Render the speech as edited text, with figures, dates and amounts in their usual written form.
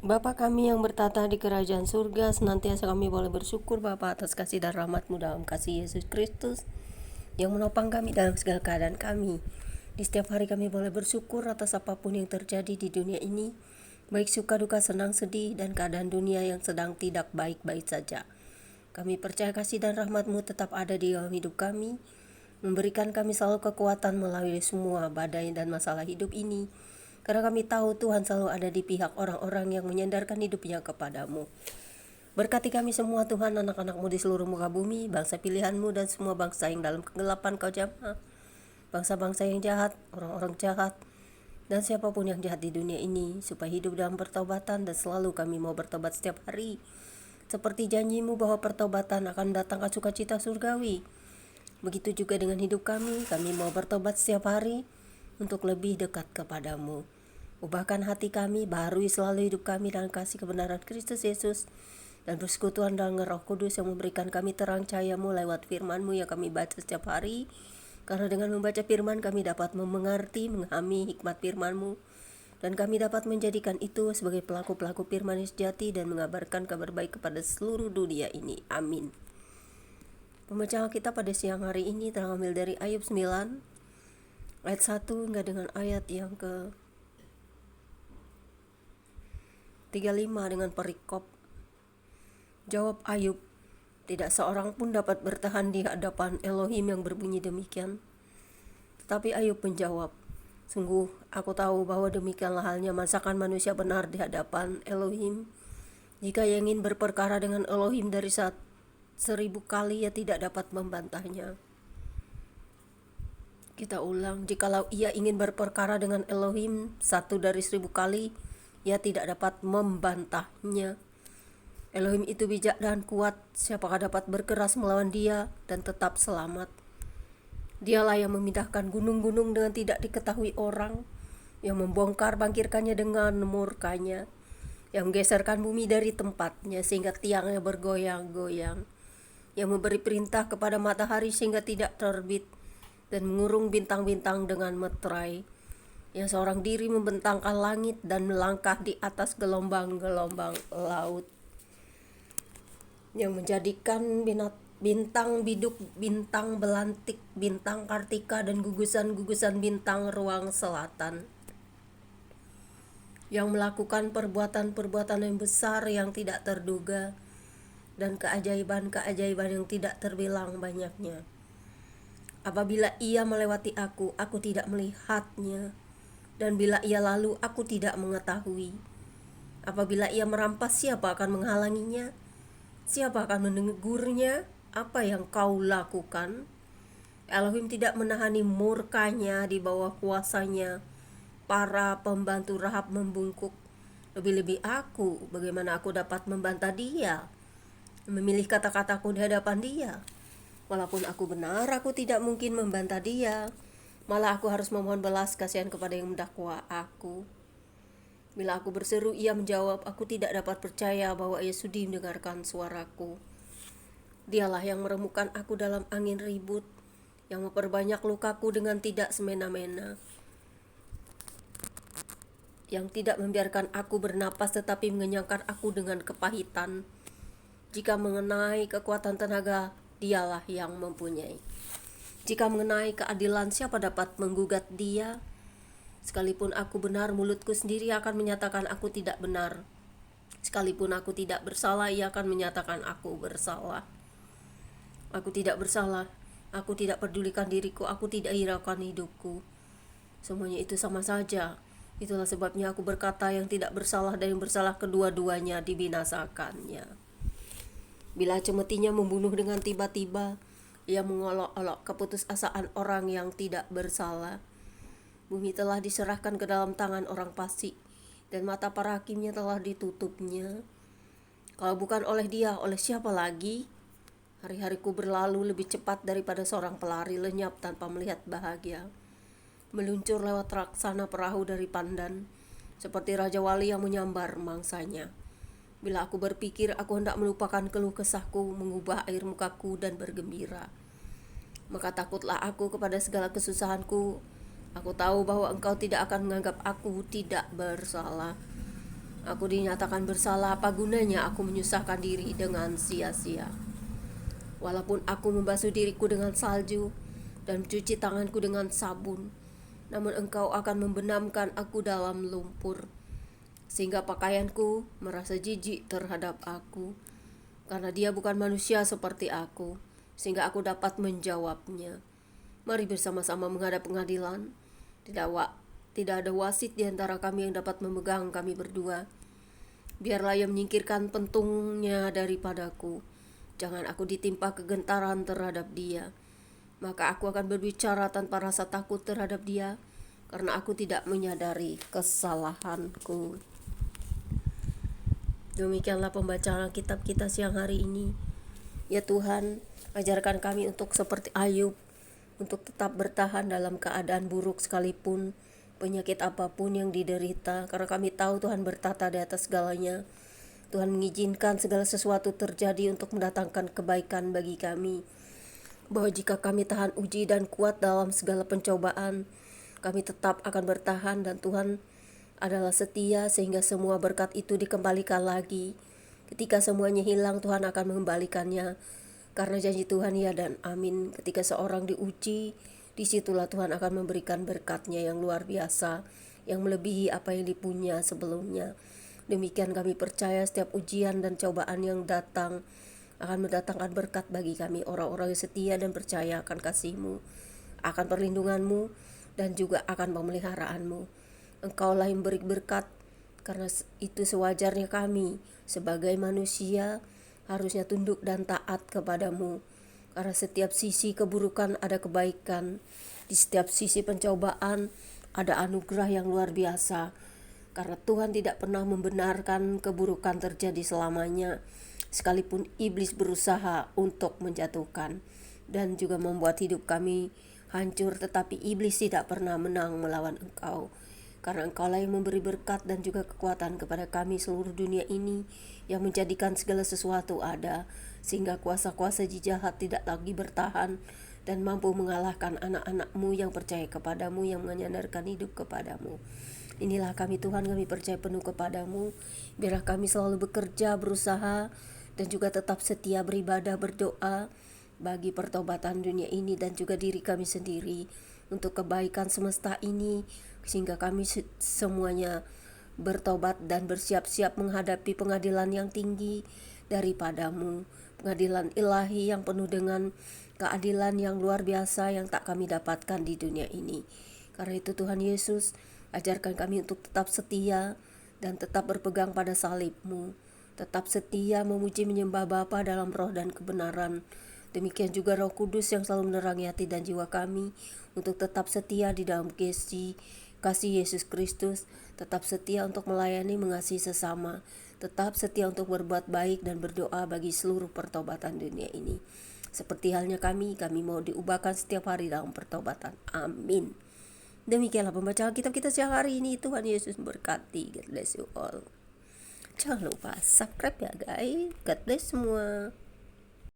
Bapa kami yang bertata di kerajaan surga, senantiasa kami boleh bersyukur Bapa atas kasih dan rahmat-Mu dalam kasih Yesus Kristus yang menopang kami dalam segala keadaan kami. Di setiap hari kami boleh bersyukur atas apapun yang terjadi di dunia ini, baik suka duka, senang sedih, dan keadaan dunia yang sedang tidak baik-baik saja. Kami percaya kasih dan rahmat-Mu tetap ada di dalam hidup kami, memberikan kami selalu kekuatan melalui semua badai dan masalah hidup ini. Karena kami tahu Tuhan selalu ada di pihak orang-orang yang menyandarkan hidupnya kepadamu. Berkati kami semua Tuhan, anak-anak-Mu di seluruh muka bumi, bangsa pilihan-Mu dan semua bangsa yang dalam kegelapan Kau jamah, bangsa-bangsa yang jahat, orang-orang jahat, dan siapapun yang jahat di dunia ini, supaya hidup dalam pertobatan dan selalu kami mau bertobat setiap hari. Seperti janji-Mu bahwa pertobatan akan datangkan sukacita surgawi. Begitu juga dengan hidup kami mau bertobat setiap hari untuk lebih dekat kepadamu. Ubahkan hati kami, baharui selalu hidup kami dalam kasih kebenaran Kristus Yesus, dan persekutuan dalam Roh Kudus yang memberikan kami terang cahaya-Mu lewat firman-Mu yang kami baca setiap hari. Karena dengan membaca firman kami dapat mengerti, memahami hikmat firman-Mu, dan kami dapat menjadikan itu sebagai pelaku-pelaku firman yang sejati dan mengabarkan kabar baik kepada seluruh dunia ini. Amin. Pembacaan kita pada siang hari ini terambil dari Ayub 9 ayat 1 hingga dengan ayat yang ke 35 dengan perikop. Jawab Ayub, tidak seorang pun dapat bertahan di hadapan Elohim yang berbunyi demikian. Tetapi Ayub menjawab, sungguh aku tahu bahwa demikianlah halnya masakan manusia benar di hadapan Elohim. Jika ia ingin berperkara dengan Elohim dari 1000 kali, ia tidak dapat membantahnya. Kita ulang, jikalau ia ingin berperkara dengan Elohim 1 dari 1000 kali, ia tidak dapat membantahnya. Elohim itu bijak dan kuat, siapakah dapat berkeras melawan dia dan tetap selamat? Dialah yang memindahkan gunung-gunung dengan tidak diketahui orang, yang membongkar bangkirkannya dengan murkanya, yang menggeserkan bumi dari tempatnya sehingga tiangnya bergoyang-goyang, yang memberi perintah kepada matahari sehingga tidak terbit, dan mengurung bintang-bintang dengan meterai, yang seorang diri membentangkan langit dan melangkah di atas gelombang-gelombang laut, yang menjadikan bintang biduk, bintang belantik, bintang kartika, dan gugusan-gugusan bintang ruang selatan, yang melakukan perbuatan-perbuatan yang besar yang tidak terduga, dan keajaiban-keajaiban yang tidak terbilang banyaknya. Apabila ia melewati aku tidak melihatnya, dan bila ia lalu, aku tidak mengetahui. Apabila ia merampas, siapa akan menghalanginya? Siapa akan menegurnya? Apa yang kau lakukan? Elohim tidak menahani murkanya di bawah kuasanya. Para pembantu Rahab membungkuk. Lebih-lebih aku, bagaimana aku dapat membantah dia? Memilih kata-kataku di hadapan dia. Walaupun aku benar, aku tidak mungkin membantah dia. Malah aku harus memohon belas kasihan kepada yang mendakwa aku. Bila aku berseru, ia menjawab, aku tidak dapat percaya bahwa ia sudi mendengarkan suaraku. Dialah yang meremukan aku dalam angin ribut, yang memperbanyak lukaku dengan tidak semena-mena, yang tidak membiarkan aku bernapas tetapi mengenyangkan aku dengan kepahitan. Jika mengenai kekuatan tenaga, dialah yang mempunyai. Jika mengenai keadilan, siapa dapat menggugat dia? Sekalipun aku benar, mulutku sendiri akan menyatakan aku tidak benar. Sekalipun aku tidak bersalah, ia akan menyatakan aku bersalah. Aku tidak bersalah, aku tidak pedulikan diriku, aku tidak hiraukan hidupku. Semuanya itu sama saja. Itulah sebabnya aku berkata, yang tidak bersalah dan yang bersalah kedua-duanya dibinasakannya. Bila cemetinya membunuh dengan tiba-tiba, ia mengolok-olok keputusasaan orang yang tidak bersalah. Bumi telah diserahkan ke dalam tangan orang fasik, dan mata para hakimnya telah ditutupnya. Kalau bukan oleh dia, oleh siapa lagi? Hari-hariku berlalu lebih cepat daripada seorang pelari lenyap tanpa melihat bahagia. Meluncur lewat laksana perahu dari pandan, seperti Raja Wali yang menyambar mangsanya. Bila aku berpikir, aku hendak melupakan keluh kesahku, mengubah air mukaku dan bergembira. Maka takutlah aku kepada segala kesusahanku. Aku tahu bahwa engkau tidak akan menganggap aku tidak bersalah. Aku dinyatakan bersalah, apa gunanya aku menyusahkan diri dengan sia-sia? Walaupun aku membasuh diriku dengan salju dan mencuci tanganku dengan sabun, namun Engkau akan membenamkan aku dalam lumpur, sehingga pakaianku merasa jijik terhadap aku, karena dia bukan manusia seperti aku, sehingga aku dapat menjawabnya. Mari bersama-sama menghadap pengadilan. Tidak ada wasit di antara kami yang dapat memegang kami berdua. Biarlah ia menyingkirkan pentungnya daripadaku. Jangan aku ditimpa kegentaran terhadap dia. Maka aku akan berbicara tanpa rasa takut terhadap dia, karena aku tidak menyadari kesalahanku. Demikianlah pembacaan kitab kita siang hari ini. Ya Tuhan, ajarkan kami untuk seperti Ayub, untuk tetap bertahan dalam keadaan buruk sekalipun, penyakit apapun yang diderita, karena kami tahu Tuhan bertata di atas segalanya. Tuhan mengizinkan segala sesuatu terjadi untuk mendatangkan kebaikan bagi kami. Bahwa jika kami tahan uji dan kuat dalam segala pencobaan, kami tetap akan bertahan, dan Tuhan adalah setia sehingga semua berkat itu dikembalikan lagi. Ketika semuanya hilang, Tuhan akan mengembalikannya, karena janji Tuhan ya dan amin. Ketika seorang diuji, disitulah Tuhan akan memberikan berkat-Nya yang luar biasa, yang melebihi apa yang dipunya sebelumnya. Demikian kami percaya setiap ujian dan cobaan yang datang akan mendatangkan berkat bagi kami, orang-orang yang setia dan percaya akan kasih-Mu, akan perlindungan-Mu, dan juga akan pemeliharaanmu. Engkaulah yang beri berkat, karena itu sewajarnya kami sebagai manusia harusnya tunduk dan taat kepadamu. Karena setiap sisi keburukan ada kebaikan, di setiap sisi pencobaan ada anugerah yang luar biasa. Karena Tuhan tidak pernah membenarkan keburukan terjadi selamanya, sekalipun iblis berusaha untuk menjatuhkan dan juga membuat hidup kami hancur, tetapi iblis tidak pernah menang melawan Engkau. Karena Engkaulah yang memberi berkat dan juga kekuatan kepada kami seluruh dunia ini, yang menjadikan segala sesuatu ada, sehingga kuasa-kuasa jahat tidak lagi bertahan dan mampu mengalahkan anak-anak-Mu yang percaya kepadamu, yang menyandarkan hidup kepadamu. Inilah kami Tuhan, kami percaya penuh kepadamu. Biarlah kami selalu bekerja, berusaha, dan juga tetap setia beribadah, berdoa bagi pertobatan dunia ini dan juga diri kami sendiri, untuk kebaikan semesta ini, sehingga kami semuanya bertobat dan bersiap-siap menghadapi pengadilan yang tinggi daripadamu, pengadilan ilahi yang penuh dengan keadilan yang luar biasa yang tak kami dapatkan di dunia ini. Karena itu Tuhan Yesus, ajarkan kami untuk tetap setia dan tetap berpegang pada salib-Mu, tetap setia memuji menyembah Bapa dalam roh dan kebenaran. Demikian juga Roh Kudus yang selalu menerangi hati dan jiwa kami untuk tetap setia di dalam kasih Yesus Kristus, tetap setia untuk melayani, mengasihi sesama, tetap setia untuk berbuat baik dan berdoa bagi seluruh pertobatan dunia ini. Seperti halnya kami mau diubahkan setiap hari dalam pertobatan. Amin. Demikianlah pembacaan kitab kita siang hari ini. Tuhan Yesus berkati. God bless you all. Jangan lupa subscribe ya guys. God bless semua.